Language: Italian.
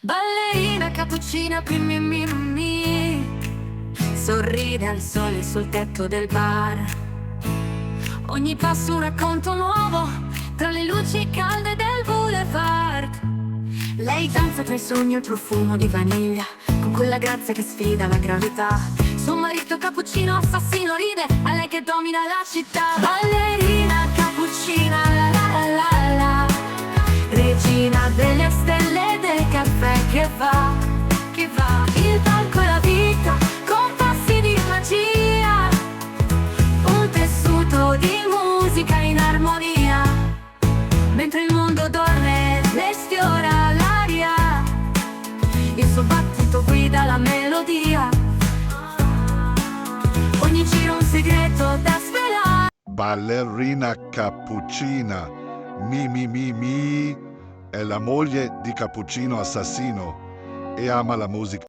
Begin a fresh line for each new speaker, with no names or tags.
Ballerina cappuccina, mi mi mi. Sorride al sole sul tetto del bar. Ogni passo un racconto nuovo tra le luci calde del boulevard. Lei danza tra i sogni e il profumo di vaniglia, con quella grazia che sfida la gravità. Suo marito cappuccino assassino ride, a lei che domina la città. Ballerina cappuccina, la la la la, regina delle stelle e del caffè che va, che va. Il palco e la vita, con passi di magia, un tessuto di musica in armonia. Mentre il mondo dorme, le sfiora l'aria, il suo battito guida la melodia. Ogni giro un segreto da svelare.
Ballerina cappuccina, mi, è la moglie di Cappuccino assassino e ama la musica.